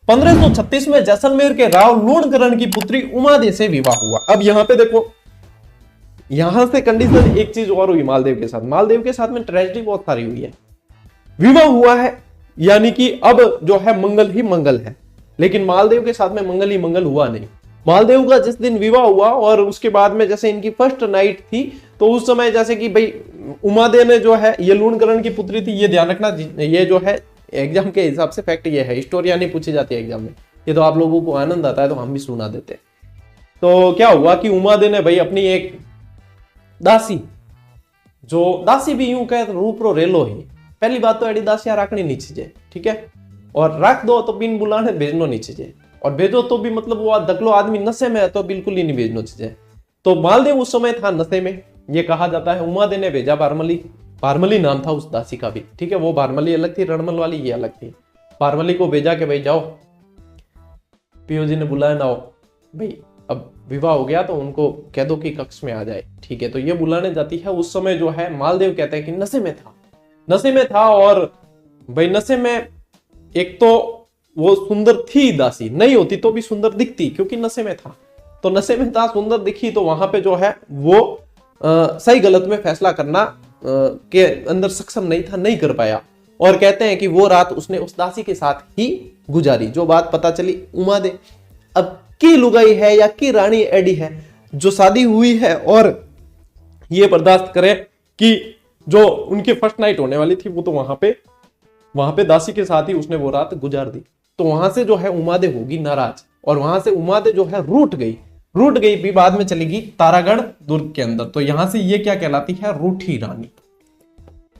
1536 में जैसलमेर के राव लूणकरण की पुत्री उमादे से विवाह हुआ। अब यहां पे देखो, यहां से कंडीशन एक चीज और हुई मालदेव के साथ। मालदेव के साथ में ट्रेजेडी बहुत सारी हुई है। विवाह हुआ है यानी कि अब जो है मंगल ही मंगल है, लेकिन मालदेव के साथ में मंगल ही मंगल हुआ नहीं। मालदेव का जिस दिन विवाह हुआ और उसके बाद में जैसे इनकी फर्स्ट नाइट थी, तो उस समय जैसे कि भाई उमादे ने जो है ये लूणकरण की पुत्री थी, ये ध्यान रखना, ये जो है एग्जाम के हिसाब से फैक्ट ये है, स्टोरियां नहीं पूछी जाती है एग्जाम में, ये तो आप लोगों को आनंद आता है तो हम भी सुना देते। तो क्या हुआ कि उमादे ने भाई अपनी एक दासी, जो दासी भी यूं कहे तो रूपरो रेलो ही, पहली बात तो एडी दासियां राखनी नहीं चाहिए, ठीक है, और रख दो तो बिन बुलाने भेजनो नहीं चाहिए, और भेजो तो भी मतलब वो दकलो आदमी नशे में है तो बिल्कुल ही नहीं भेजनो चाहिए। तो मालदेव उस समय था नशे में, ये कहा जाता है। उमादे ने भेजा बारमली, बारमली नाम था उस दासी का भी, ठीक है, वो बारमली अलग थी, रणमल वाली ये अलग थी। बारमली को भेजा कि भाई जाओ, पीओ जी ने बुलाया ना हो भाई, अब विवाह हो गया तो उनको कह दो कि कक्ष में आ जाए, ठीक है। तो ये बुलाने जाती है। उस समय जो है मालदेव कहते हैं कि नशे में था, नशे में था, और भाई नशे में एक तो वो सुंदर थी दासी, नहीं होती तो भी सुंदर दिखती क्योंकि नशे में था, तो नशे में था, सुंदर दिखी, तो वहां पे जो है वो सही गलत में फैसला करना के अंदर सक्षम नहीं था, नहीं कर पाया। और कहते हैं कि वो रात उसने उस दासी के साथ ही गुजारी। जो बात पता चली उमादे अब की लुगाई है या की रानी एडी है जो शादी हुई है, और ये बर्दाश्त करे कि जो उनकी फर्स्ट नाइट होने वाली थी वो तो वहां पे दासी के साथ ही उसने वो रात गुजार दी। तो वहां से जो है उमादे होगी नाराज, और वहां से उमादे जो है रूठ गई भी, बाद में चलेगी तारागढ़ दुर्ग के अंदर। तो यहां से ये क्या कहलाती है, रूठी रानी,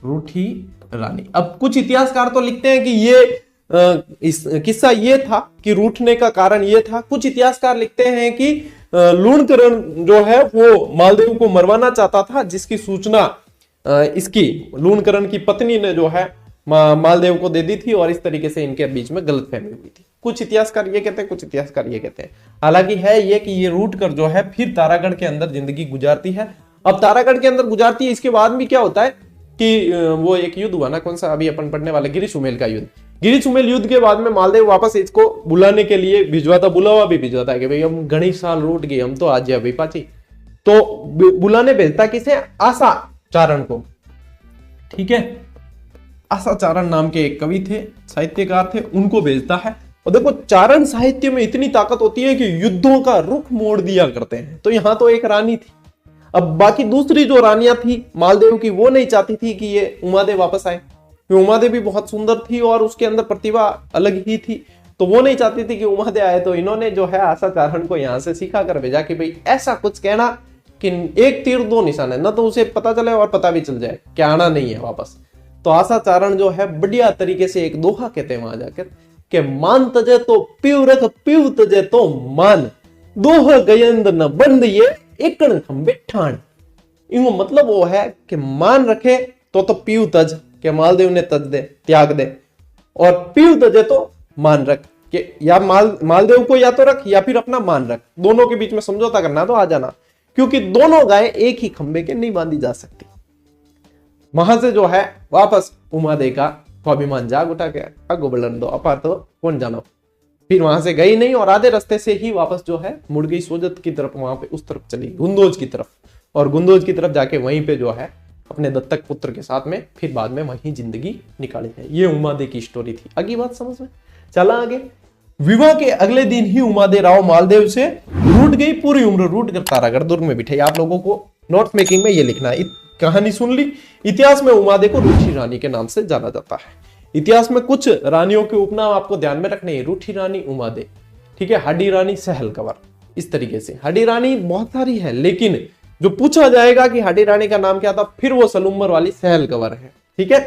रूठी रानी। अब कुछ इतिहासकार तो लिखते हैं कि ये इस किस्सा ये था कि रूठने का कारण ये था। कुछ इतिहासकार लिखते हैं कि लूणकरण जो है वो मालदेव को मरवाना चाहता था, जिसकी सूचना इसकी लूणकरण की पत्नी ने जो है मालदेव को दे दी थी, और इस तरीके से इनके बीच में गलतफहमी हुई थी। कुछ इतिहासकार ये कहते हैं, कुछ इतिहासकार ये कहते हैं। हालांकि है ये कि ये रूट कर जो है फिर तारागढ़ के अंदर जिंदगी गुजारती है। अब तारागढ़ के अंदर गुजारती है, इसके बाद भी क्या होता है कि वो एक युद्ध हुआ ना, कौन सा अभी अपन पढ़ने वाले, गिरी सुमेल का युद्ध। गिरी सुमेल युद्ध के बाद में मालदेव वापस इसको बुलाने के लिए भिजवाता, बुलावा भी भिजवाता है कि भाई हम घनी साल रूट गए, हम तो आज भाई पाची। तो बुलाने भेजता किसे, आशा चारण को, ठीक है। आशा चारण नाम के एक कवि थे, साहित्यकार थे, उनको भेजता है। और देखो चारण साहित्य में इतनी ताकत होती है कि युद्धों का रुख मोड़ दिया करते हैं। तो यहां तो एक रानी थी, अब बाकी दूसरी जो रानियां थी मालदेव की, वो नहीं चाहती थी कि ये उमादे वापस आए। उमादे भी बहुत सुंदर थी और उसके अंदर प्रतिभा अलग ही थी, तो वो नहीं चाहती थी कि उमादे आए। तो इन्होंने जो है आशा चारण को यहां से सिखा कर भेजा कि भाई ऐसा कुछ कहना कि एक तीर दो निशान है, ना तो उसे पता चले और पता भी चल जाए कि आना नहीं है वापस। तो आशा चारण जो है बढ़िया तरीके से एक दोहा कहते हैं वहां जाकर कि मान तजे तो पीव रख, पीव तजे तो मान, दोह गयंद न बंद ये एकण खंबे ठाण। इनको मतलब वो है कि मान रखे तो पीव तज, के मालदेव ने तज दे, त्याग दे, और पीव तजे तो मान रख, कि या मालदेव को या तो रख या फिर अपना मान रख, दोनों के बीच में समझौता करना तो आ जाना, क्योंकि दोनों गायें एक ही खंबे के नहीं बांधी जा सकती। वहां से जो है वापस उमादे का स्वाभिमान जाग उठा के आगो बढ़न दो, अपा तो कौन जानो। फिर वहां से गई नहीं और आधे रास्ते से ही वापस जो है मुड़ गई सोजत की तरफ, वहां पे उस तरफ चली गुंदोज की तरफ, और गुंदोज की तरफ जाके वहीं पे जो है अपने दत्तक पुत्र के साथ में फिर बाद में वहीं जिंदगी निकाली है। ये उमादे की स्टोरी थी। अगली बात समझ में चला आगे। विवाह के अगले दिन ही उमादे राव मालदेव से रूठ गई, पूरी उम्र रूठ कर तारागढ़ दुर्ग में बिठाई। आप लोगों को नोट मेकिंग में ये लिखना है, कहानी सुन ली। इतिहास में उमादे को रूठी रानी के नाम से जाना जाता है। इतिहास में कुछ रानियों के उपनाम आपको ध्यान में रखने हैं, रूठी रानी, उमादे, ठीक है, हड्डी रानी, सहल कंवर, इस तरीके से। हड्डी रानी बहुत सारी है, लेकिन जो पूछा जाएगा कि हड्डी रानी का नाम क्या था, फिर वो सलूमर वाली सहल कंवर है, ठीक है।